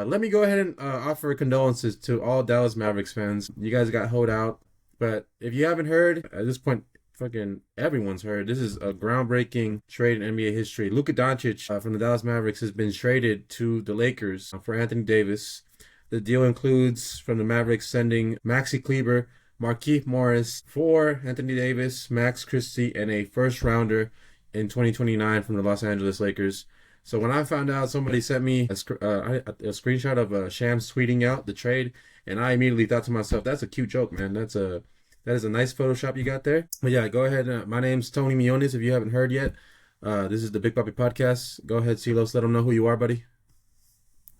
Let me go ahead and offer condolences to all Dallas Mavericks fans. You guys got hoed out, but if you haven't heard, at this point, fucking everyone's heard. This is a groundbreaking trade in NBA history. Luka Doncic from the Dallas Mavericks has been traded to the Lakers for Anthony Davis. The deal includes from the Mavericks sending Maxi Kleber, Markieff Morris for Anthony Davis, Max Christie, and a first rounder in 2029 from the Los Angeles Lakers. So when I found out, somebody sent me a screenshot of Shams tweeting out the trade, and I immediately thought to myself, "That's a cute joke, man. That is a nice Photoshop you got there." But yeah, go ahead. My name's Tony Miones. If you haven't heard yet, this is the Big Papi Podcast. Go ahead, Silos. Let them know who you are, buddy.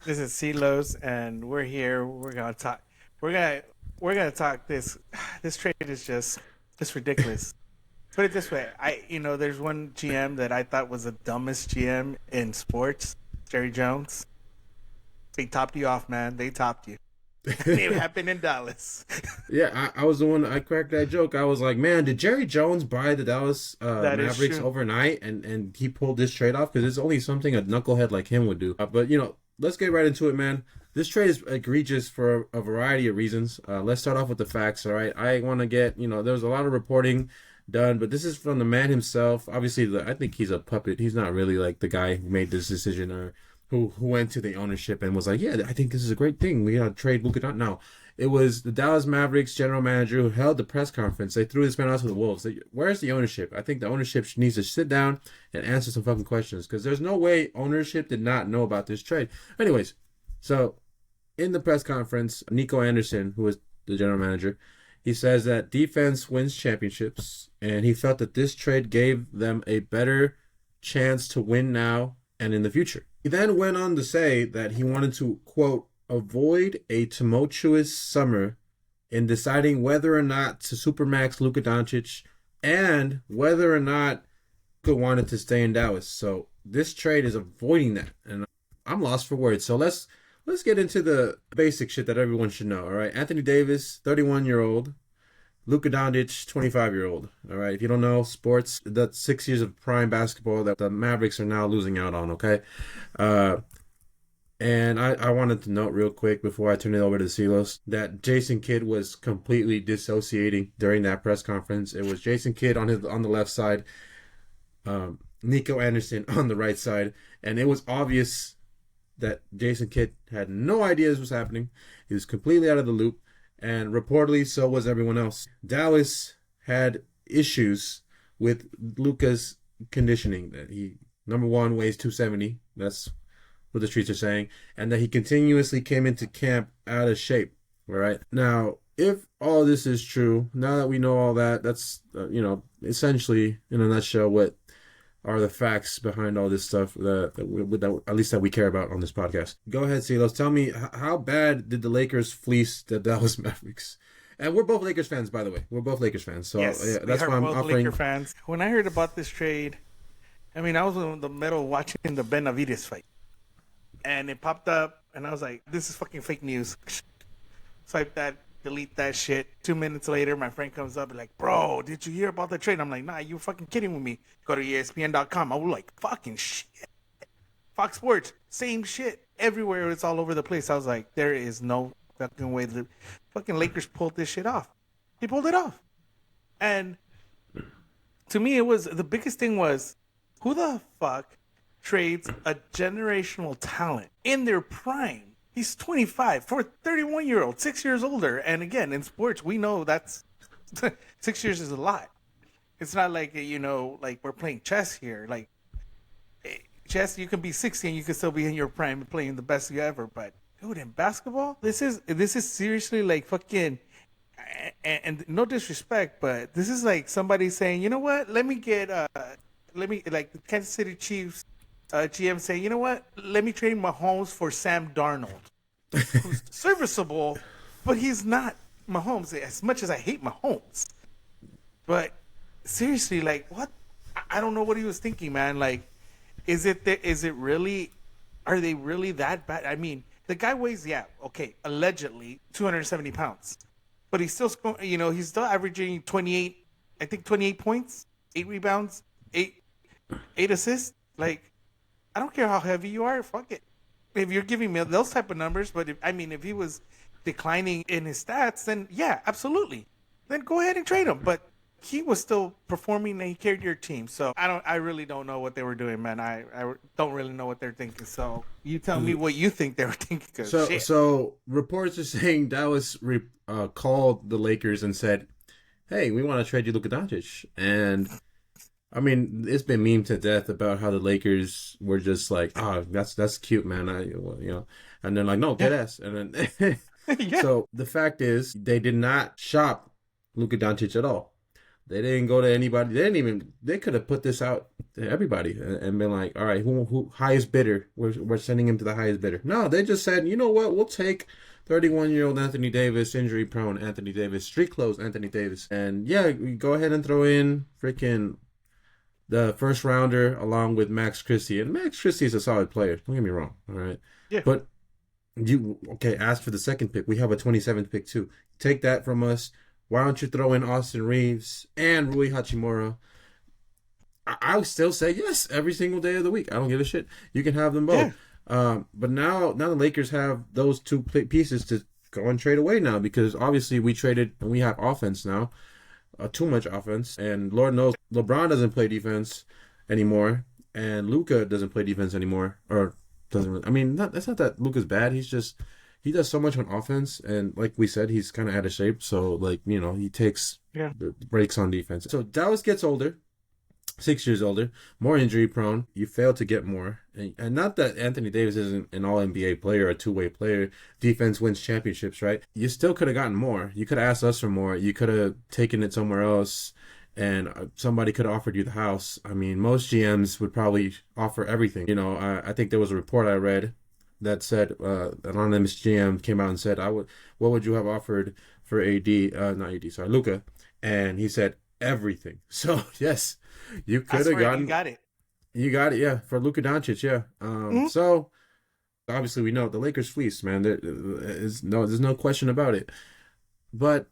This is Silos, and we're here. We're gonna talk. We're gonna talk this. This trade is just it's ridiculous. Put it this way, there's one GM that I thought was the dumbest GM in sports, Jerry Jones. They topped you off, man. They topped you. It happened in Dallas. Yeah, I was the one. I cracked that joke. I was like, man, did Jerry Jones buy the Dallas Mavericks overnight, and he pulled this trade off? Because it's only something a knucklehead like him would do. But let's get right into it, man. This trade is egregious for a variety of reasons. Let's start off with the facts. All right, I want to get there's a lot of reporting done, but this is from the man himself. Obviously, I think he's a puppet. He's not really like the guy who made this decision or who went to the ownership and was like, yeah, I think this is a great thing. We gotta trade Luka Doncic. No, it was the Dallas Mavericks general manager who held the press conference. They threw this man out to the wolves. Where's the ownership? I think the ownership needs to sit down and answer some fucking questions, because there's no way ownership did not know about this trade. Anyways, so in the press conference, Nico Anderson, who was the general manager, he says that defense wins championships, and he felt that this trade gave them a better chance to win now and in the future. He then went on to say that he wanted to, quote, avoid a tumultuous summer in deciding whether or not to supermax Luka Doncic and whether or not Luka wanted to stay in Dallas. So this trade is avoiding that, and I'm lost for words. So let's get into the basic shit that everyone should know, all right? Anthony Davis, 31-year-old. Luka Doncic, 25-year-old. All right, if you don't know sports, that's 6 years of prime basketball that the Mavericks are now losing out on, okay? And I wanted to note real quick before I turn it over to Silos that Jason Kidd was completely dissociating during that press conference. It was Jason Kidd on the left side, Nico Anderson on the right side, and it was obvious that Jason Kidd had no idea this was happening. He was completely out of the loop, and reportedly so was everyone else. Dallas had issues with Luka's conditioning, that he, number one, weighs 270. That's what the streets are saying. And that he continuously came into camp out of shape. All right. Now, if all this is true, now that we know all that, that's, essentially, in a nutshell, what are the facts behind all this stuff that at least that we care about on this podcast. Go ahead, Silos. Tell me, how bad did the Lakers fleece the Dallas Mavericks? And we're both Lakers fans, by the way. We're both Lakers fans. So Yes, yeah, we that's are why I'm both offering. Laker fans. When I heard about this trade, I was in the middle watching the Benavides fight, and it popped up, and I was like, "This is fucking fake news." Swipe that, delete that shit. 2 minutes later, my friend comes up and like, "Bro, did you hear about the trade?" I'm like, "Nah, you fucking kidding with me." Go to ESPN.com. I was like, "Fucking shit." Fox Sports, same shit. Everywhere, it's all over the place. I was like, there is no fucking way the fucking Lakers pulled this shit off. They pulled it off. And to me, the biggest thing was, who the fuck trades a generational talent in their prime? He's 25 for a 31-year-old, 6 years older. And again, in sports, we know that's 6 years is a lot. It's not like, like we're playing chess here. Like, chess, you can be 60 and you can still be in your prime and playing the best you ever. But, dude, in basketball, this is seriously like fucking, and no disrespect, but this is like somebody saying, you know what, like the Kansas City Chiefs GM saying, you know what, let me trade Mahomes for Sam Darnold, who's serviceable, but he's not Mahomes, as much as I hate Mahomes. But seriously, like, what? I don't know what he was thinking, man. Like, is it really, are they really that bad? I mean, the guy weighs, allegedly 270 pounds, but he's still, he's still averaging 28 points, 8 rebounds, eight assists. Like, I don't care how heavy you are, fuck it. if you're giving me those type of numbers, but if he was declining in his stats, then yeah, absolutely. Then go ahead and trade him. But he was still performing and he carried your team. So I really don't know what they were doing, man. I don't really know what they're thinking. So you tell me what you think they were thinking. So reports are saying Dallas called the Lakers and said, "Hey, we want to trade you Luka Doncic." And I mean, it's been memed to death about how the Lakers were just like, "Oh, that's cute, man." And they're like, "No, dead ass." And then Yeah. So the fact is, they did not shop Luka Doncic at all. They didn't go to anybody. They could have put this out to everybody and been like, all right, who highest bidder? We're sending him to the highest bidder. No, they just said, you know what? We'll take 31-year-old Anthony Davis, injury prone Anthony Davis, street clothes Anthony Davis. And yeah, we go ahead and throw in freaking the first rounder along with Max Christie. And Max Christie is a solid player. Don't get me wrong. All right. Yeah. But ask for the second pick. We have a 27th pick too. Take that from us. Why don't you throw in Austin Reeves and Rui Hachimura? I would still say yes every single day of the week. I don't give a shit. You can have them both. Yeah. But now the Lakers have those two pieces to go and trade away now because obviously we traded and we have offense now. Too much offense. And Lord knows LeBron doesn't play defense anymore. And Luka doesn't play defense anymore. Or doesn't really. I mean, that's not that Luka's bad. He's just... He does so much on offense, and like we said, he's kind of out of shape. So, he takes the breaks on defense. So Dallas gets older, 6 years older, more injury prone. You fail to get more. And not that Anthony Davis isn't an all-NBA player, a two-way player. Defense wins championships, right? You still could have gotten more. You could have asked us for more. You could have taken it somewhere else, and somebody could have offered you the house. I mean, most GMs would probably offer everything. I think there was a report I read that said an anonymous GM came out and said, what would you have offered for Luka? And he said everything. So yes, you could have gotten. You got it. You got it, yeah, for Luka Doncic, yeah. So obviously we know the Lakers fleeced, man. There's no question about it. But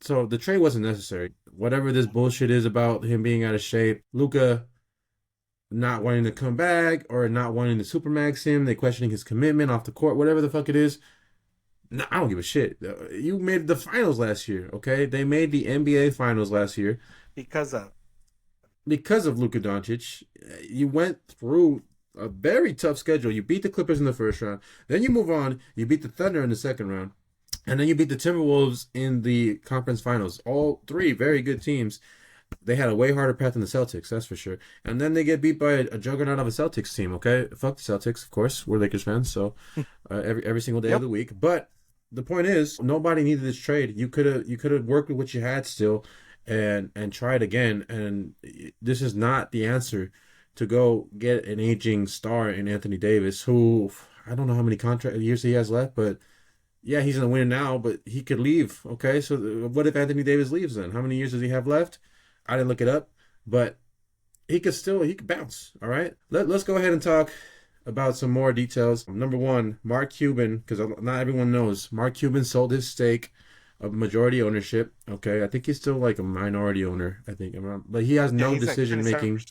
so the trade wasn't necessary. Whatever this bullshit is about him being out of shape, Luka not wanting to come back or not wanting to supermax him, they questioning his commitment off the court, whatever the fuck it is. No, I don't give a shit. You made the finals last year, okay? They made the NBA finals last year. Because of Luka Doncic. You went through a very tough schedule. You beat the Clippers in the first round. Then you move on. You beat the Thunder in the second round. And then you beat the Timberwolves in the conference finals. All three very good teams. They had a way harder path than the Celtics, that's for sure. And then they get beat by a juggernaut of a Celtics team, okay? Fuck the Celtics, of course. We're Lakers fans, so every single day of the week. But the point is, nobody needed this trade. You could have worked with what you had still and tried again. And this is not the answer to go get an aging star in Anthony Davis, who I don't know how many contract years he has left, but yeah, he's in the winner now, but he could leave, okay? So what if Anthony Davis leaves then? How many years does he have left? I didn't look it up, but he could bounce, all right? Let's go ahead and talk about some more details. Number one, Mark Cuban, because not everyone knows, Mark Cuban sold his stake of majority ownership, okay? I think he's still like a minority owner, I think. But he has no decision-making.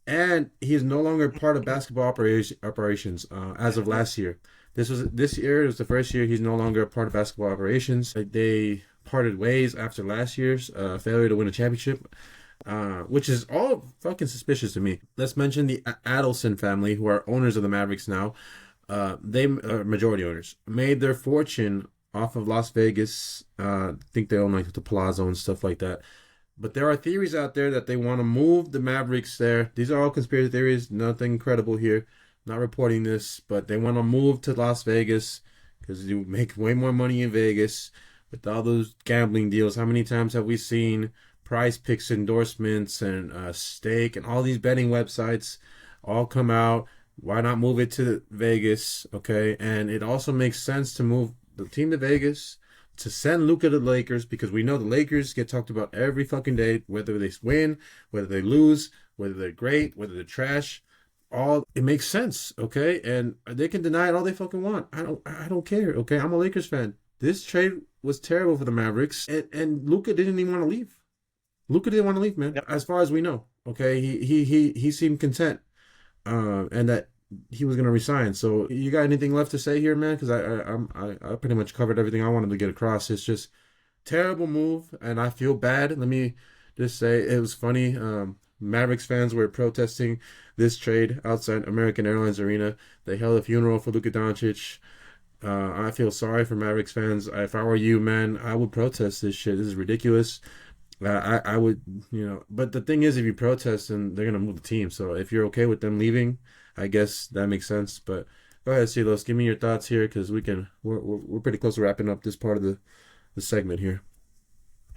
And he is no longer part of basketball operations as of last year. This year was the first year he's no longer a part of basketball operations. They parted ways after last year's failure to win a championship, which is all fucking suspicious to me. Let's mention the Adelson family, who are owners of the Mavericks now. They are majority owners. Made their fortune off of Las Vegas. I think they own like the Palazzo and stuff like that. But there are theories out there that they want to move the Mavericks there. These are all conspiracy theories. Nothing credible here. Not reporting this, but they want to move to Las Vegas because you make way more money in Vegas with all those gambling deals. How many times have we seen Prize Picks endorsements and stake and all these betting websites all come out? Why not move it to Vegas? Okay, and it also makes sense to move the team to Vegas, to send Luka to the Lakers, because we know the Lakers get talked about every fucking day, whether they win, whether they lose, whether they're great, whether they're trash. It makes sense, okay? And they can deny it all they fucking want. I don't care, okay? I'm a Lakers fan. This trade was terrible for the Mavericks, and Luka didn't even want to leave. Luka didn't want to leave, man. Yep. As far as we know, okay? He seemed content, and that he was gonna resign. So you got anything left to say here, man? Because I pretty much covered everything I wanted to get across. It's just terrible move, and I feel bad. Let me just say it was funny. Mavericks fans were protesting this trade outside American Airlines Arena. They held a funeral for Luka Doncic. I feel sorry for Mavericks fans. If I were you, man, I would protest this shit. This is ridiculous. I would, but the thing is, if you protest, then they're gonna move the team. So if you're okay with them leaving, I guess that makes sense. But go ahead, Silos, give me your thoughts here, because we're pretty close to wrapping up this part of the segment here.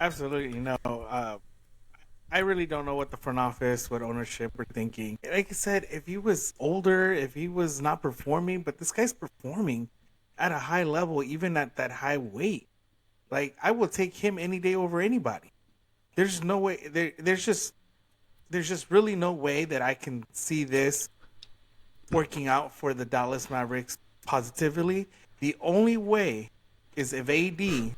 Absolutely. No. I really don't know what the front office, what ownership were thinking. Like I said, if he was older, if he was not performing, but this guy's performing at a high level, even at that high weight. Like, I will take him any day over anybody. There's no way. There's just really no way that I can see this working out for the Dallas Mavericks positively. The only way is if AD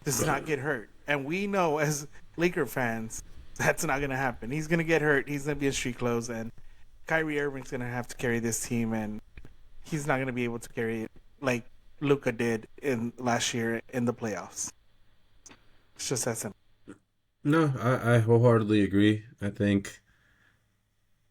does not get hurt, and we know as Laker fans that's not gonna happen. He's gonna get hurt. He's gonna be in street clothes, and Kyrie Irving's gonna have to carry this team, and he's not gonna be able to carry it like Luka did in last year in the playoffs. It's just that simple. No, I wholeheartedly agree. I think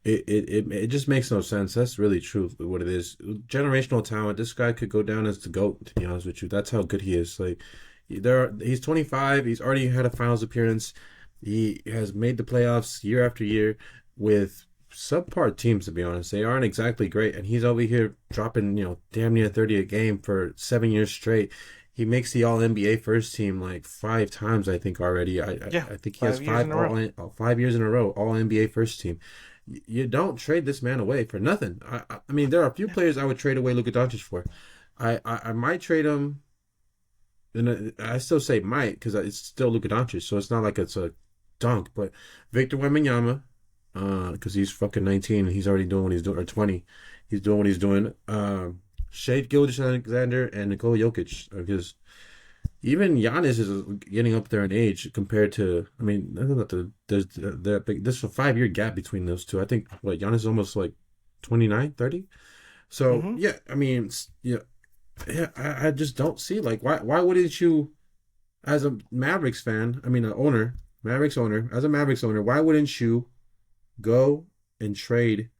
it just makes no sense. That's really true what it is. Generational talent. This guy could go down as the GOAT, to be honest with you. That's how good he is. Like he's 25, he's already had a finals appearance. He has made the playoffs year after year with subpar teams, to be honest. They aren't exactly great, and he's over here dropping, damn near 30 a game for 7 years straight. He makes the All NBA first team like 5 times, I think already. I think he has 5 years in a row All NBA first team. You don't trade this man away for nothing. I mean, there are a few players I would trade away Luka Doncic for. I might trade him, and I still say might because it's still Luka Doncic, so it's not like it's a dunk. But Victor Wembanyama, because he's fucking 19 and he's already doing what he's doing, or 20, he's doing what he's doing. Shea Gilgeous-Alexander and Nikola Jokic, because even Giannis is getting up there in age compared to. I mean, there's a 5 year gap between those two. I think Giannis is almost like 29, 30. So yeah, I mean, yeah, I just don't see why wouldn't you, as a Mavericks fan, I mean, Mavericks owner, as a Mavericks owner, why wouldn't you go and trade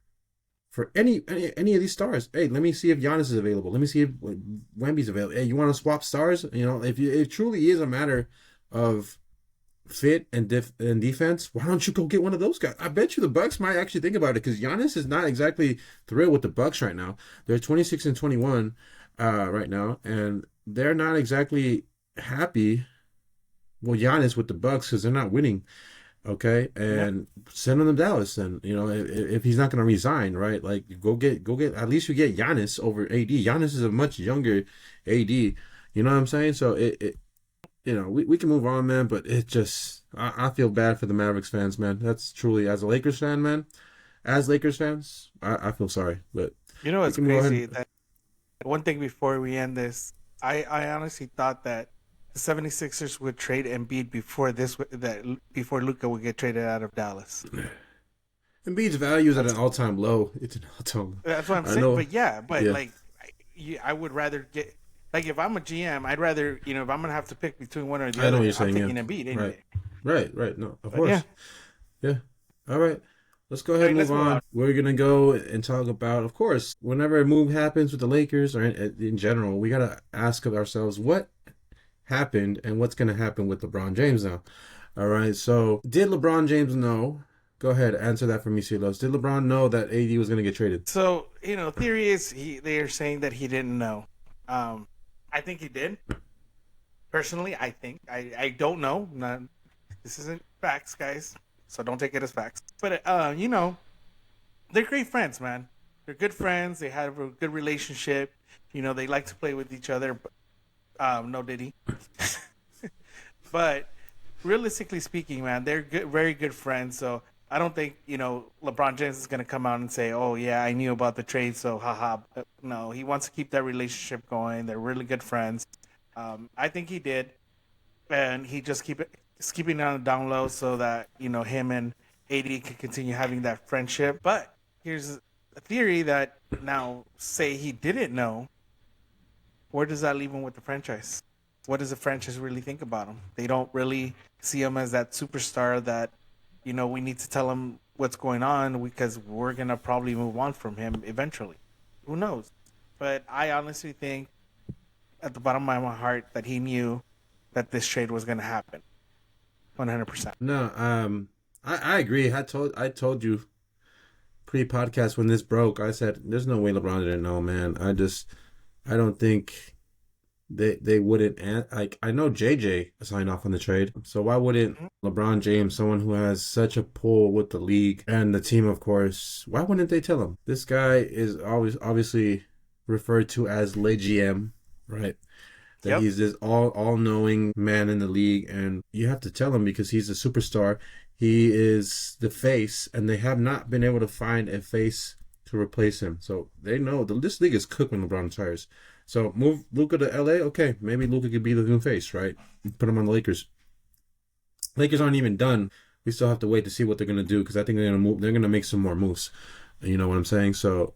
for any of these stars? Hey, let me see if Giannis is available. Let me see if Wemby's available. Hey, you want to swap stars? If it truly is a matter of fit and defense, why don't you go get one of those guys? I bet you the Bucks might actually think about it, because Giannis is not exactly thrilled with the Bucks right now. They're 26 and 21 right now, and they're not exactly happy. Well, Giannis with the Bucks, because they're not winning. Okay, and send him to Dallas. Then if he's not going to resign, right? Like go get. At least you get Giannis over AD. Giannis is a much younger AD. You know what I'm saying? So we can move on, man. But it just I feel bad for the Mavericks fans, man. That's truly, as a Lakers fan, man. As Lakers fans, I feel sorry. But it's crazy that one thing before we end this, I honestly thought that the 76ers would trade Embiid before Luka would get traded out of Dallas. Embiid's value is at an all-time low. It's an all-time. That's what I'm saying. But I would rather get, like, if I'm a GM, I'd rather, if I'm gonna have to pick between one or the other, I'm taking Embiid anyway. Right. No, of course. Yeah. All right. Let's go ahead and move on. We're going to go and talk about, of course, whenever a move happens with the Lakers or in general, we got to ask ourselves what happened and what's going to happen with LeBron James now. All right. So did LeBron James know? Go ahead. Answer that for me, Silos. Did LeBron know that AD was going to get traded? So, theory is they are saying that he didn't know. I think he did. Personally, I think. I don't know. This isn't facts, guys. So don't take it as facts. But, they're great friends, man. They're good friends. They have a good relationship. They like to play with each other. No Diddy. But realistically speaking, man, they're good, very good friends. So I don't think, LeBron James is going to come out and say, oh, yeah, I knew about the trade, so haha. No, he wants to keep that relationship going. They're really good friends. I think he did. And he just keeping it on the down low so that, him and AD can continue having that friendship. But here's a theory that now say he didn't know, where does that leave him with the franchise? What does the franchise really think about him? They don't really see him as that superstar that, we need to tell him what's going on because we're going to probably move on from him eventually. Who knows? But I honestly think at the bottom of my heart that he knew that this trade was going to happen. 100%. No, I agree. I told you pre-podcast when this broke, I said, there's no way LeBron didn't know, man. I don't think they wouldn't. I know JJ signed off on the trade, so why wouldn't LeBron James, someone who has such a pull with the league and the team, of course, why wouldn't they tell him? This guy is always obviously referred to as Le GM, right? That he's this all-knowing man in the league, and you have to tell him because he's a superstar. He is the face, and they have not been able to find a face to replace him. So they know this league is cooked when LeBron retires. So move Luka to LA. Okay, maybe Luka could be the new face, right? Put him on the Lakers. Lakers aren't even done. We still have to wait to see what they're gonna do because I think they're gonna move. They're gonna make some more moves. You know what I'm saying? So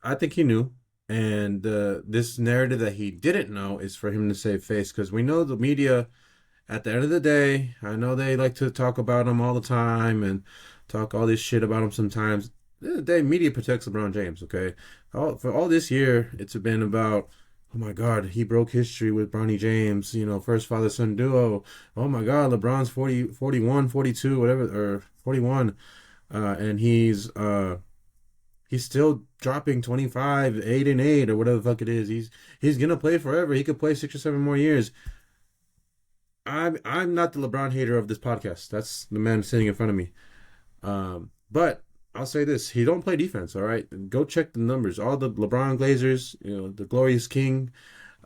I think he knew. And this narrative that he didn't know is for him to save face because we know the media, at the end of the day, I know they like to talk about him all the time and talk all this shit about him sometimes. At the end of the day, media protects LeBron James, okay? For all this year, it's been about, oh my God, he broke history with Bronny James, first father-son duo. Oh my God, LeBron's 40, 41, 42, whatever, or 41. And he's still dropping 25, 8 and 8, or whatever the fuck it is. He's gonna play forever. He could play 6 or 7 more years. I'm not the LeBron hater of this podcast. That's the man sitting in front of me. But I'll say this: he don't play defense. All right, go check the numbers. All the LeBron Glazers, the Glorious King,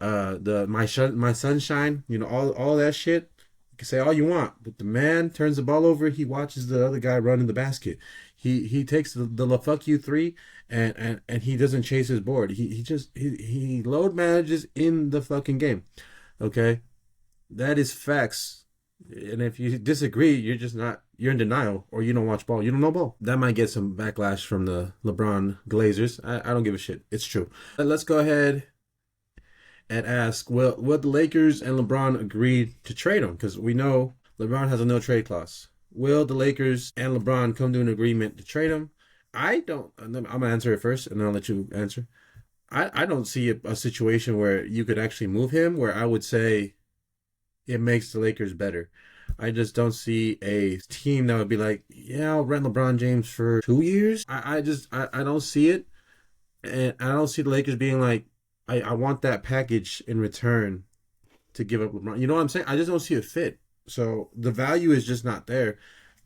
my sunshine, all that shit. You can say all you want, but the man turns the ball over. He watches the other guy run in the basket. He takes the fuck you three, and he doesn't chase his board. He load manages in the fucking game. Okay, that is facts. And if you disagree, you're in denial, or you don't watch ball. You don't know ball. That might get some backlash from the LeBron Glazers. I don't give a shit. It's true. Let's go ahead and ask, will the Lakers and LeBron agree to trade him? Because we know LeBron has a no trade clause. Will the Lakers and LeBron come to an agreement to trade him? I'm going to answer it first, and then I'll let you answer. I don't see a situation where you could actually move him, where I would say it makes the Lakers better. I just don't see a team that would be like, yeah, I'll rent LeBron James for 2 years. I don't see it. And I don't see the Lakers being like, I want that package in return to give up LeBron. You know what I'm saying? I just don't see a fit. So the value is just not there.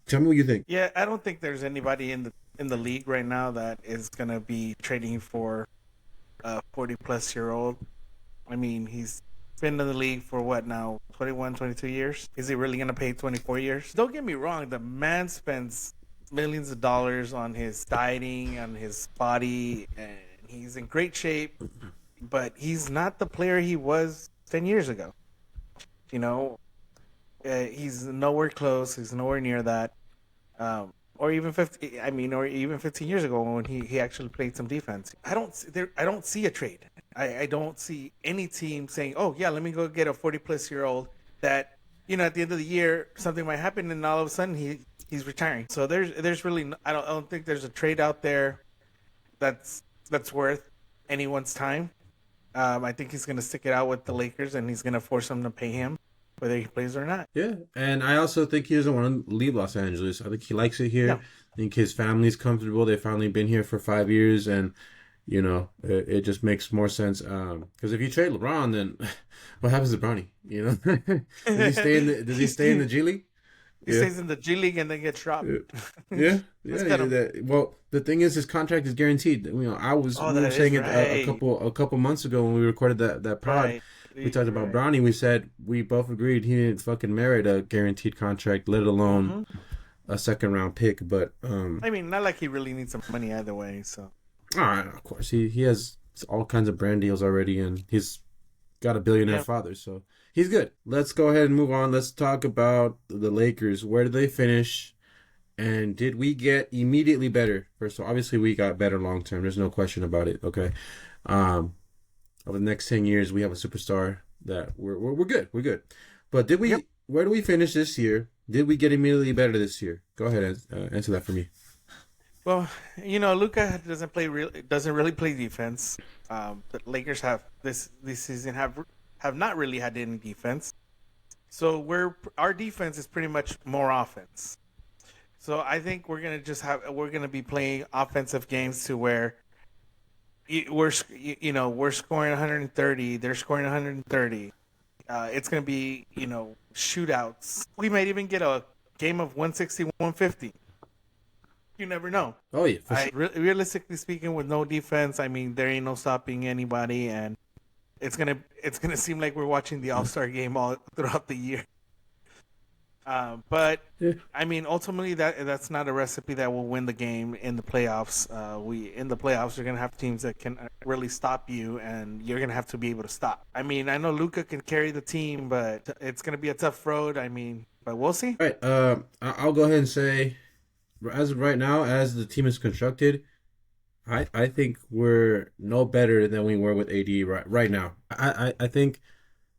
Tell me what you think. Yeah, I don't think there's anybody in the league right now that is going to be trading for a 40-plus-year-old. I mean, he's been in the league for what now, 21, 22 years? Is he really going to pay 24 years? Don't get me wrong. The man spends millions of dollars on his dieting, on his body, and he's in great shape. But he's not the player he was 10 years ago. He's nowhere close. He's nowhere near that. Or even 15 years ago when he actually played some defense. I don't see a trade. I don't see any team saying, "Oh yeah, let me go get a 40-plus-year-old that at the end of the year something might happen and all of a sudden he's retiring." So there's really I don't think there's a trade out there that's worth anyone's time. I think he's going to stick it out with the Lakers, and he's going to force them to pay him, whether he plays or not. Yeah, and I also think he doesn't want to leave Los Angeles. I think he likes it here. Yeah. I think his family's comfortable. They've finally been here for 5 years, and it just makes more sense. Because if you trade LeBron, then what happens to Bronny? Does he stay in the G League? He stays in the G League and then gets dropped. Yeah. Well, the thing is, his contract is guaranteed. We were saying it a couple months ago when we recorded that pod. Right. We talked about Bronny. We said we both agreed he didn't fucking merit a guaranteed contract, let alone a second round pick. But not like he really needs some money either way. So, all right, of course he has all kinds of brand deals already, and he's got a billionaire father, so he's good. Let's go ahead and move on. Let's talk about the Lakers. Where did they finish? And did we get immediately better? First of all, obviously we got better long term. There's no question about it. Okay. Over the next 10 years, we have a superstar that we're good. We're good. But did we? Yep. Where do we finish this year? Did we get immediately better this year? Go ahead and answer that for me. Well, Luka doesn't really play defense. The Lakers have this season have not really had any defense. So our defense is pretty much more offense. So I think we're gonna be playing offensive games to where we're scoring 130, they're scoring 130. It's gonna be shootouts. We might even get a game of 160, 150. You never know. Oh yeah. Realistically speaking, with no defense, I mean there ain't no stopping anybody, and it's gonna seem like we're watching the All-Star game all throughout the year. But yeah. I mean, ultimately, that's not a recipe that will win the game in the playoffs. In the playoffs, you're gonna have teams that can really stop you, and you're gonna have to be able to stop. I mean, I know Luka can carry the team, but it's gonna be a tough road. I mean, but we'll see. All right. I'll go ahead and say, as of right now, as the team is constructed, I think we're no better than we were with AD right now. I think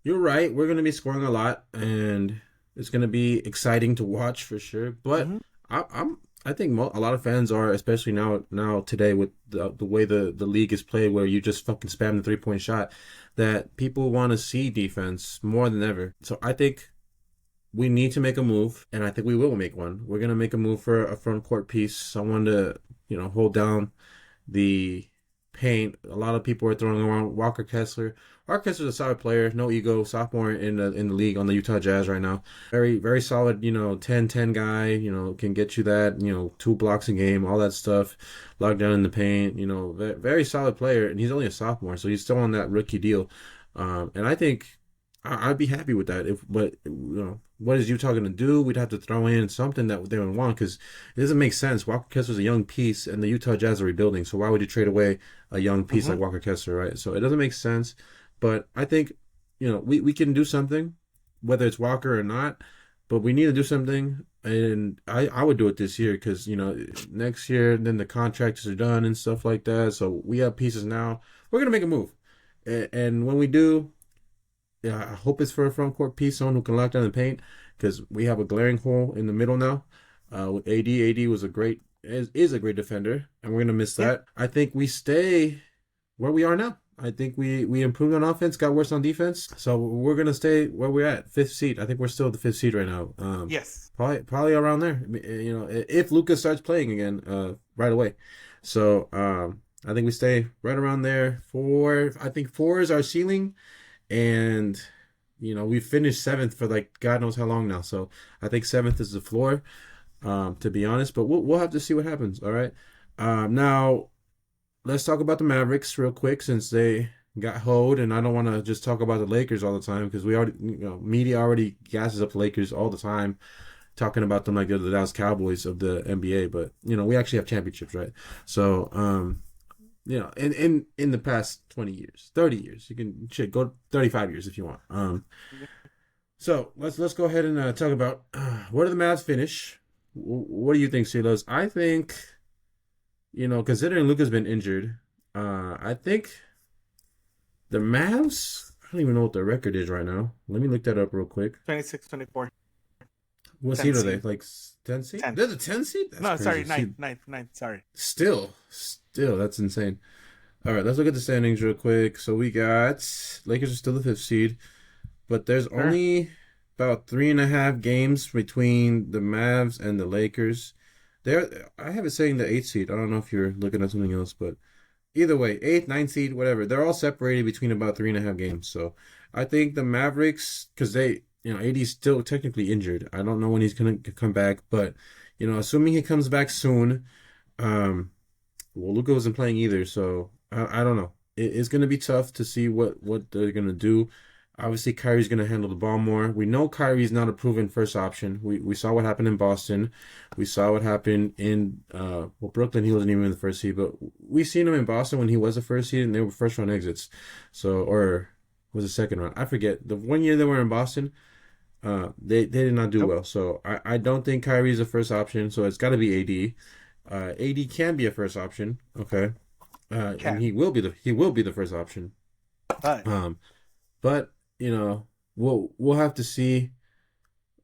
you're right. We're gonna be scoring a lot, and it's going to be exciting to watch for sure. But I think a lot of fans are, especially now today with the way the league is played, where you just fucking spam the 3-point shot, that people want to see defense more than ever. So I think we need to make a move, and I think we will make one. We're going to make a move for a front court piece, someone to hold down the paint. A lot of people are throwing around Walker Kessler. Walker Kessler's a solid player, no ego, sophomore in the league on the Utah Jazz right now. Very, very solid, 10-10 guy, can get you that, 2 blocks a game, all that stuff, locked down in the paint, very solid player, and he's only a sophomore, so he's still on that rookie deal. And I think I'd be happy with that. But what is Utah going to do? We'd have to throw in something that they would want, because it doesn't make sense. Walker Kessler's a young piece, and the Utah Jazz are rebuilding, so why would you trade away a young piece like Walker Kessler, right? So it doesn't make sense. But I think, we can do something, whether it's Walker or not, but we need to do something. And I would do it this year because, next year, then the contracts are done and stuff like that. So we have pieces now. We're going to make a move. And when we do, I hope it's for a front court piece, someone who can lock down the paint, because we have a glaring hole in the middle now. With AD. AD was is a great defender, and we're going to miss that. I think we stay where we are now. I think we improved on offense, got worse on defense. So we're going to stay where we're at, 5th seed. I think we're still the 5th seed right now. Yes. Probably around there, if Luka starts playing again right away. So I think we stay right around there. I think 4 is our ceiling. And, we finished 7th for God knows how long now. So I think 7th is the floor, to be honest. But we'll have to see what happens, all right? Now, let's talk about the Mavericks real quick, since they got hoed, and I don't want to just talk about the Lakers all the time, because we already, media already gasses up the Lakers all the time, talking about them like they're the Dallas Cowboys of the NBA. But we actually have championships, right? So in the past 20 years, 30 years, you can go 35 years if you want. So let's go ahead and talk about where do the Mavs finish? What do you think, Silas? I think, considering Luka's been injured, I think the Mavs, I don't even know what their record is right now. Let me look that up real quick. 26-24. What seed are they? 10 seed? 10. They're the 10 seed? That's crazy. Sorry, 9th, sorry. Still, that's insane. All right, let's look at the standings real quick. So we got Lakers are still the 5th seed, but there's only about 3.5 games between the Mavs and the Lakers. I have it saying the 8th seed. I don't know if you're looking at something else, but either way, 8th, 9th seed, whatever. They're all separated between about 3.5 games. So I think the Mavericks, because AD's still technically injured. I don't know when he's going to come back, but, assuming he comes back soon, Luka wasn't playing either, so I don't know. It's going to be tough to see what they're going to do. Obviously, Kyrie's going to handle the ball more. We know Kyrie's not a proven first option. We saw what happened in Boston. We saw what happened in Brooklyn. He wasn't even in the first seed, but we seen him in Boston when he was the first seed, and they were first round exits. So, or was it second round? I forget. The one year they were in Boston, They did not do Nope. well. So I don't think Kyrie's a first option. So it's got to be AD. AD can be a first option. Okay. And Can. he will be the first option. But Um, but we'll have to see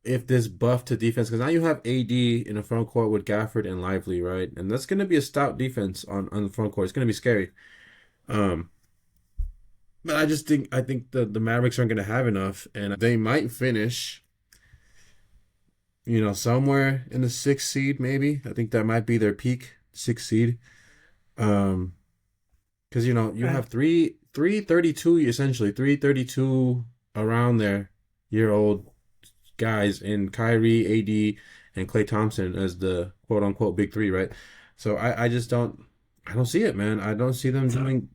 if this buff to defense, because now you have AD in the front court with Gafford and Lively, right? And that's going to be a stout defense on the front court. It's going to be scary. Um, but I think the Mavericks aren't going to have enough, and they might finish, somewhere in the sixth seed, maybe. I think that might be their peak, sixth seed. Um, because you have three 32 essentially 332 around there year old guys in Kyrie, AD, and Klay Thompson as the quote unquote big three, right? So I don't see it, man. I don't see them doing,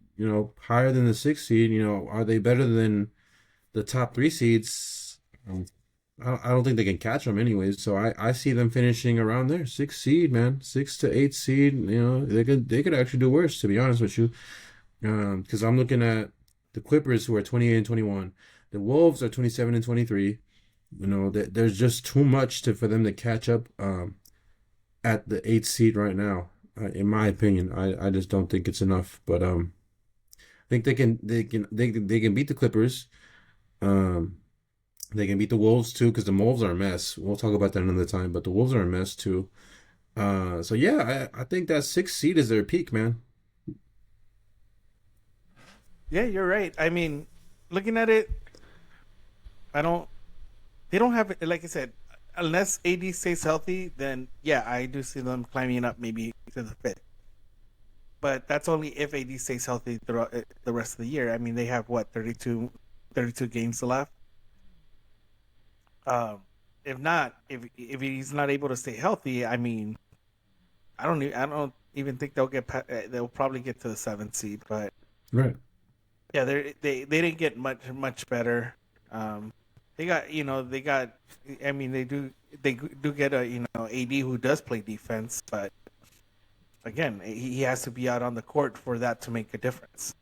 higher than the sixth seed. Are they better than the top three seeds? I don't think they can catch them anyways. So I see them finishing around there, sixth seed, man, 6 to 8 seed. They could actually do worse, to be honest with you. Because I'm looking at the Clippers, who are 28 and 21. The Wolves are 27 and 23. There's just too much for them to catch up at the eighth seed right now. In my opinion, I just don't think it's enough. But I think they can beat the Clippers. They can beat the Wolves too, because the Wolves are a mess. We'll talk about that another time. But the Wolves are a mess too. So yeah, I think that sixth seed is their peak, man. yeah, you're right. I mean, looking at it, I don't. They don't have, like I said, unless AD stays healthy. Then yeah, I do see them climbing up maybe to the fifth. But that's only if AD stays healthy throughout the rest of the year. I mean, they have what 32 games left. Um, if not, if he's not able to stay healthy, I mean, I don't even think they'll they'll probably get to the seventh seed. But Right. yeah, they didn't get much better. They got I mean they do get a AD who does play defense, but again he has to be out on the court for that to make a difference.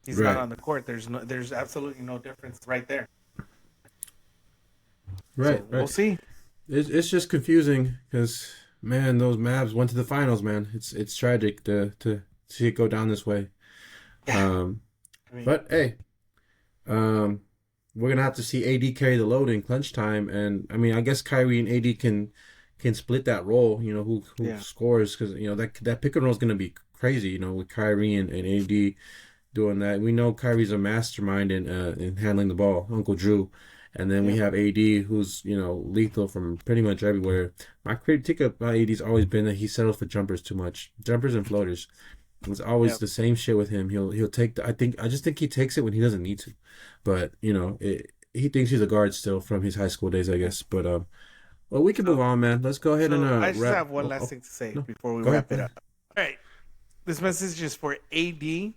He's not Right. on the court. There's absolutely no difference right there. Right. So we'll Right. see. It's just confusing because, man, those Mavs went to the finals, man. It's tragic to see it go down this way. Yeah, Um, I mean but hey, um, we're gonna have to see AD carry the load in clutch time, and I mean, I guess Kyrie and AD can split that role. Who yeah, scores, because that pick and roll is gonna be crazy. With Kyrie and AD doing that. We know Kyrie's a mastermind in handling the ball, Uncle Drew. And then we yeah, have AD, who's lethal from pretty much everywhere. My critique about AD's always been that he settles for jumpers too much, jumpers and floaters. It's always yeah. the same shit with him. He'll take. I just think he takes it when he doesn't need to. But he thinks he's a guard still from his high school days, I Yeah. guess. But well, we can move So on, man. Let's go ahead and so I just wrap. have one Oh, last oh, thing to say no, before we go ahead. wrap Go it ahead. up. All right, this message is for AD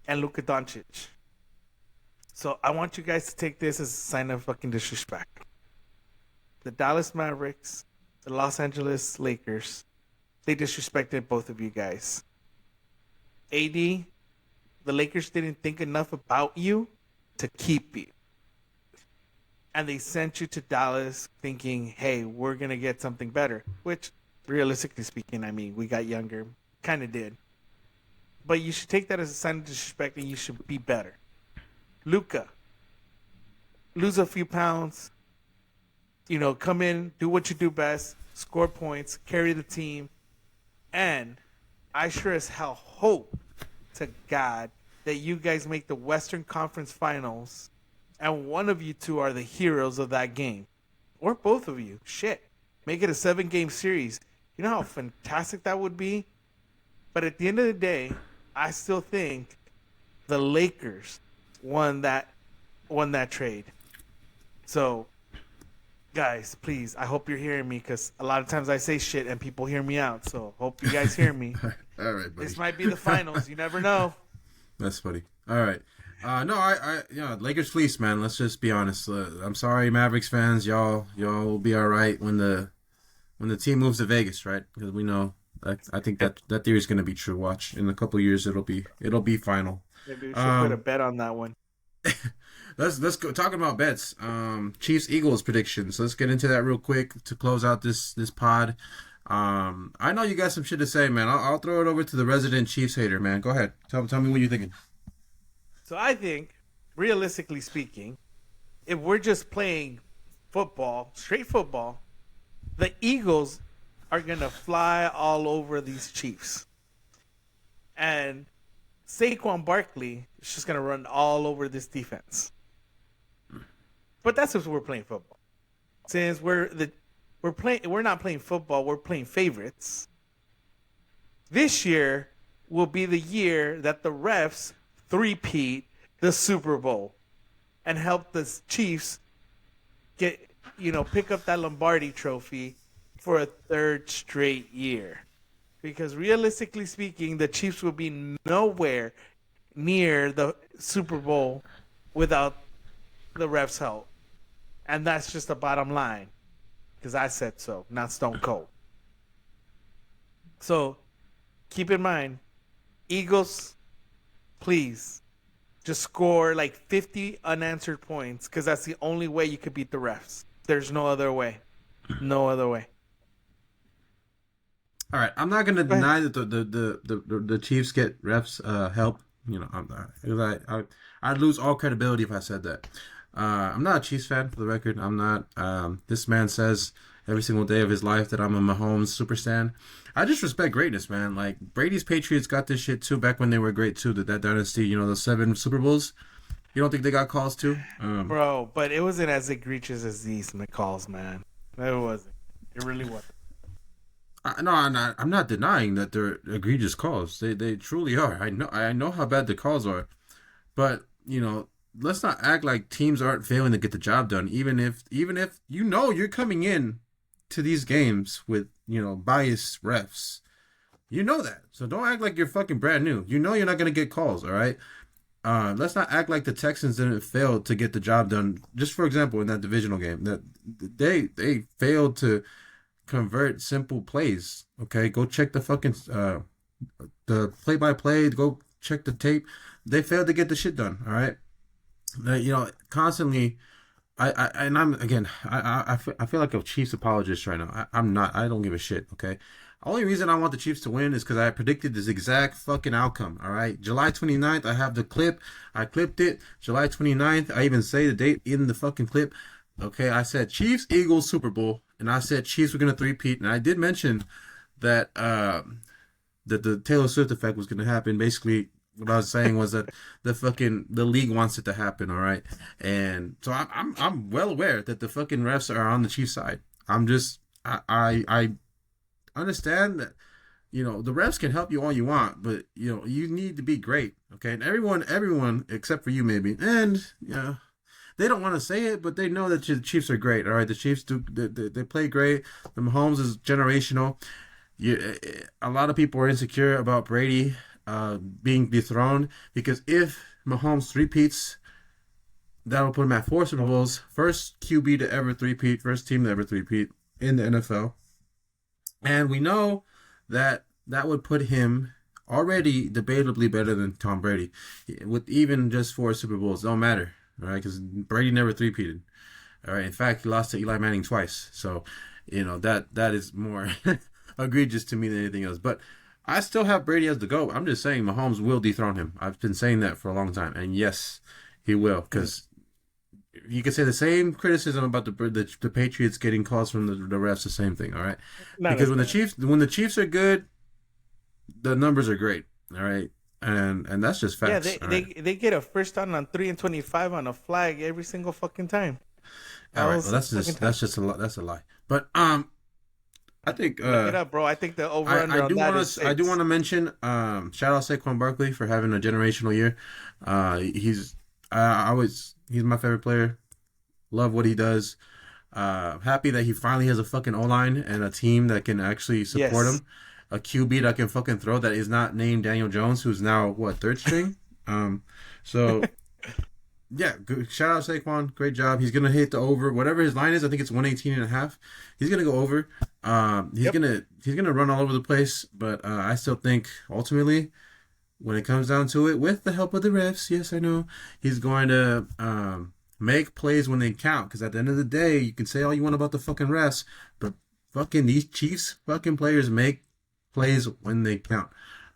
and Luka Doncic. So I want you guys to take this as a sign of fucking disrespect. The Dallas Mavericks, the Los Angeles Lakers, they disrespected both of you guys. AD, the Lakers didn't think enough about you to keep you. And they sent you to Dallas thinking, hey, we're going to get something better. Which, realistically speaking, I mean, we got younger. Kind of did. But you should take that as a sign of disrespect and you should be better. Luka, lose a few pounds, come in, do what you do best, score points, carry the team, and I sure as hell hope to God that you guys make the Western Conference Finals and one of you two are the heroes of that game. Or both of you. Shit. Make it a 7-game series. You know how fantastic that would be? But at the end of the day, I still think the Lakers won that trade. So, guys, please, I hope you're hearing me because a lot of times I say shit and people hear me out. So, hope you guys hear me. All right, buddy. This might be the finals. You never know. That's funny. All right. No, yeah, Lakers fleece, man. Let's just be honest. I'm sorry, Mavericks fans. Y'all will be all right when the team moves to Vegas, right? Because we know. I think that theory is going to be true. Watch in a couple of years, it'll be final. Maybe we should put a Um, bet on that one. let's go talking about bets. Chiefs Eagles predictions. Let's get into that real quick to close out this pod. I know you got some shit to say, man. I'll throw it over to the resident Chiefs hater, man. Go ahead. Tell me what you're thinking. So I think, realistically speaking, if we're just playing football, straight football, the Eagles are gonna fly all over these Chiefs, and Saquon Barkley is just gonna run all over this defense. But that's if we're playing football. Since we're not playing football, we're playing favorites. This year will be the year that the refs three-peat the Super Bowl and help the Chiefs pick up that Lombardi trophy for a third straight year. Because realistically speaking, the Chiefs will be nowhere near the Super Bowl without the refs' help. And that's just the bottom line. Because I said so, not Stone Cold. So, keep in mind, Eagles, please, just score like 50 unanswered points. Because that's the only way you could beat the refs. There's no other way. No other way. All right, I'm not gonna deny that the Chiefs get refs help. I'd lose all credibility if I said that. I'm not a Chiefs fan, for the record. I'm not. This man says every single day of his life that I'm a Mahomes super stan. I just respect greatness, man. Like Brady's Patriots got this shit too back when they were great too. That dynasty, the 7 Super Bowls. You don't think they got calls too? Bro, but it wasn't as egregious as these calls, man. It wasn't. It really wasn't. No, I'm not denying that they're egregious calls. They truly are. I know how bad the calls are, but let's not act like teams aren't failing to get the job done. Even if you're coming in to these games with biased refs, that. So don't act like you're fucking brand new. You're not gonna get calls. All right. Let's not act like the Texans didn't fail to get the job done. Just for example, in that divisional game, that they failed to convert simple plays. Okay, go check the fucking the play-by-play. Go check the tape. They failed to get the shit done. All right, constantly. I feel like a Chiefs apologist right now. I'm not. I don't give a shit. Okay. Only reason I want the Chiefs to win is because I predicted this exact fucking outcome. All right, July 29th. I have the clip. I clipped it. July 29th. I even say the date in the fucking clip. Okay, I said Chiefs Eagles Super Bowl, and I said Chiefs were gonna three-peat, and I did mention that that the Taylor Swift effect was gonna happen. Basically, what I was saying was that the league wants it to happen. All right, and so I'm well aware that the fucking refs are on the Chiefs side. I understand that the refs can help you all you want, but you need to be great. Okay, and everyone except for you maybe, and they don't want to say it, but they know that the Chiefs are great. All right, the Chiefs they play great. The Mahomes is generational. A lot of people are insecure about Brady being dethroned because if Mahomes three-peats, that'll put him at 4 Super Bowls. First QB to ever three-peat, first team to ever three-peat in the NFL. And we know that would put him already debatably better than Tom Brady. With even just 4 Super Bowls, don't matter. All right, because Brady never three-peated. All right, in fact, he lost to Eli Manning twice. So, that is more egregious to me than anything else. But I still have Brady as the GOAT. I'm just saying Mahomes will dethrone him. I've been saying that for a long time. And yes, he will. Because you can say the same criticism about the Patriots getting calls from the refs, the same thing, all right? Because when the Chiefs are good, the numbers are great, all right? And that's just facts. Yeah, they get a first down on 3 and 25 on a flag every single fucking time. All right, well that's just a lot. That's a lie. But I think look it up, bro. I think the over under on that is 6. I do want to mention shout out Saquon Barkley for having a generational year. He's my favorite player. Love what he does. Happy that he finally has a fucking O-line and a team that can actually support him. A QB that can fucking throw that is not named Daniel Jones, who's now third string. So yeah, good. Shout out Saquon, great job. He's gonna hit the over, whatever his line is. I think it's 118.5. He's gonna go over. He's gonna run all over the place, but I still think ultimately, when it comes down to it, with the help of the refs, yes, I know he's going to Make plays when they count, because at the end of the day, you can say all you want about the fucking refs, but fucking these Chiefs fucking players make plays when they count.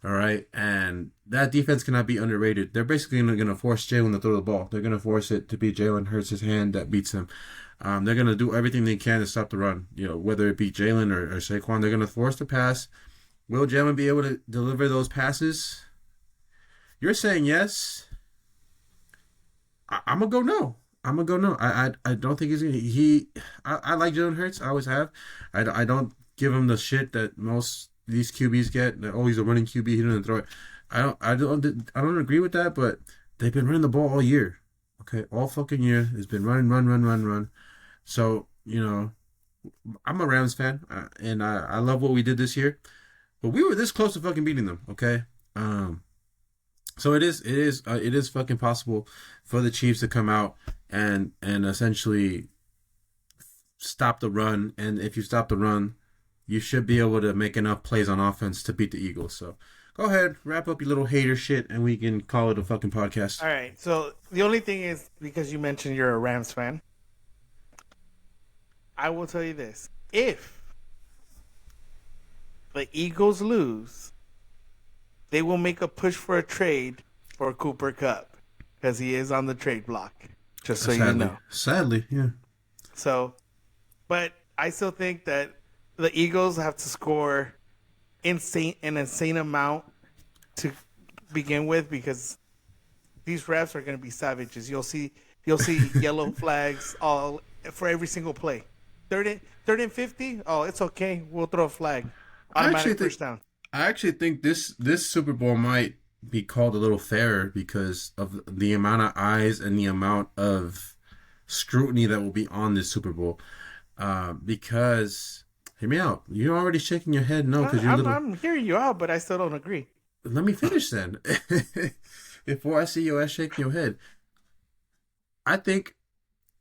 All right, and that defense cannot be underrated. They're basically going to force Jalen to throw the ball. They're going to force it to be Jalen Hurts' hand that beats him. They're going to do everything they can to stop the run. You know, whether it be Jalen or Saquon, they're going to force the pass. Will Jalen be able to deliver those passes? You're saying yes. I'm gonna go no. I'm gonna go no. I don't think he's gonna. I like Jalen Hurts. I always have. I don't give him the shit that most these QBs get. That, oh, he's a running QB. He doesn't throw it. I don't agree with that. But they've been running the ball all year. Okay, all fucking year. It's been run. So you know, I'm a Rams fan, and I love what we did this year. But we were this close to fucking beating them. Okay. So it is fucking possible for the Chiefs to come out and essentially stop the run. And if you stop the run, you should be able to make enough plays on offense to beat the Eagles. So go ahead, wrap up your little hater shit, and we can call it a fucking podcast. All right. So the only thing is, because you mentioned you're a Rams fan, I will tell you this: if the Eagles lose, they will make a push for a trade for Cooper Kupp, because he is on the trade block. Just so you know. Sadly, yeah. So, but I still think that the Eagles have to score an insane amount to begin with, because these refs are going to be savages. You'll see yellow flags all for every single play. Third and 50. Oh, it's okay. We'll throw a flag. Automatic first down. I actually think this Super Bowl might be called a little fairer because of the amount of eyes and the amount of scrutiny that will be on this Super Bowl. Because, hear me out. You're already shaking your head no because I'm hearing you out, but I still don't agree. Let me finish then. Before I see your ass shaking your head. I think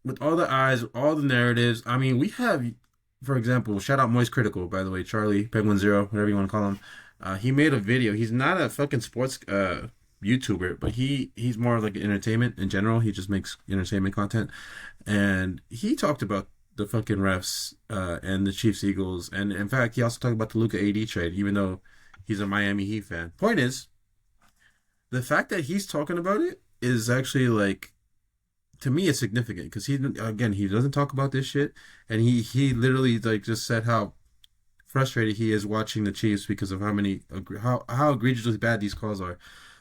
with all the eyes, all the narratives, I mean, we have, for example, shout out Moist Critical, by the way, Charlie, Penguin Zero, whatever you want to call him. He made a video. He's not a fucking sports YouTuber, but he's more like entertainment in general. He just makes entertainment content. And he talked about the fucking refs and the Chiefs Eagles. And in fact, he also talked about the Luka AD trade, even though he's a Miami Heat fan. Point is, the fact that he's talking about it is actually like, to me, it's significant because he doesn't talk about this shit, and he literally like just said how frustrated he is watching the Chiefs because of how egregiously bad these calls are.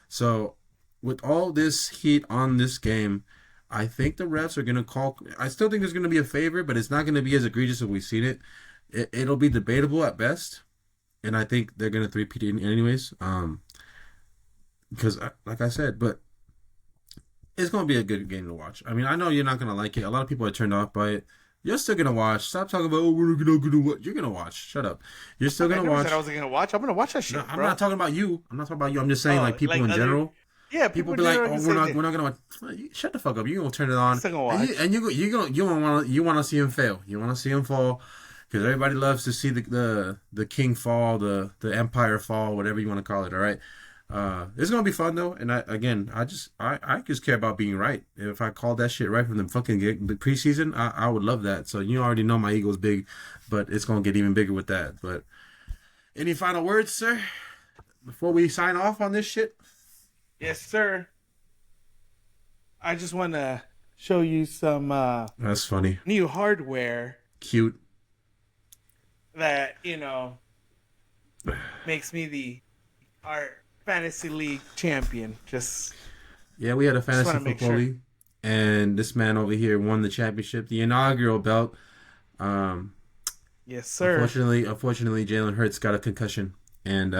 So with all this heat on this game, I think the refs are gonna call. I still think there's gonna be a favor, but it's not gonna be as egregious as we've seen it. It'll be debatable at best, and I think they're gonna three-peat it anyways. Because like I said, but. It's going to be a good game to watch. I mean, I know you're not going to like it. A lot of people are turned off by it. You're still going to watch. Stop talking about, oh, we're not going to watch. You're going to watch. Shut up. You're still going to watch. I said I wasn't going to watch. I'm going to watch that shit, no, I'm not talking about you. I'm just saying, like, people in general. Yeah, people be like, oh, we're not going to watch. Shut the fuck up. You're going to turn it on. Still going to watch. And you want to see him fail. You want to see him fall. Because everybody loves to see the king fall, the empire fall, whatever you want to call it, all right? It's gonna be fun though, and I just care about being right. If I called that shit right from the fucking the preseason, I would love that. So you already know my ego's big, but it's gonna get even bigger with that. But any final words, sir, before we sign off on this shit? Yes, sir. I just want to show you some. That's funny. New hardware. Cute. That makes me our fantasy league champion. We had a fantasy football league, and this man over here won the championship, the inaugural belt. Yes, sir. Unfortunately, Jalen Hurts got a concussion, and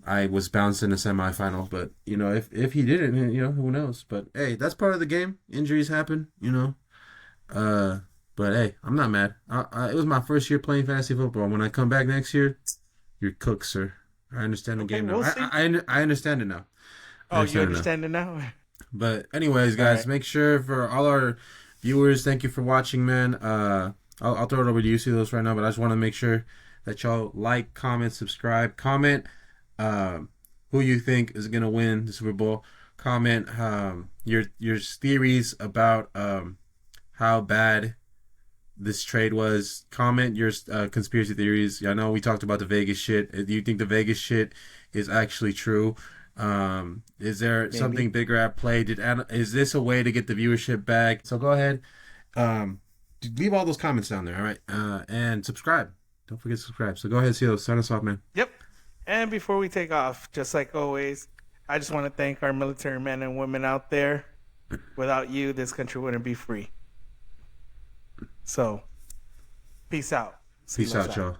I was bounced in the semifinal. But if he didn't, who knows? But hey, that's part of the game. Injuries happen, But hey, I'm not mad. It was my first year playing fantasy football. When I come back next year, you're cooked, sir. I understand the game now. We'll I understand it now. You understand it now? But anyways, guys, right. Make sure for all our viewers, thank you for watching, man. I'll throw it over to you, see those right now, but I just want to make sure that y'all like, comment, subscribe, comment who you think is going to win the Super Bowl. comment your theories about how bad this trade was. Comment your conspiracy theories. I know we talked about the Vegas shit. Do you think the Vegas shit is actually true? Is there Maybe. Something bigger at play? Is this a way to get the viewership back? So go ahead, leave all those comments down there. All right, and subscribe. Don't forget to subscribe. So go ahead, CeeLo, sign us off, man. Yep. And before we take off, just like always, I just want to thank our military men and women out there. Without you, this country wouldn't be free. So, peace out. Peace out, y'all.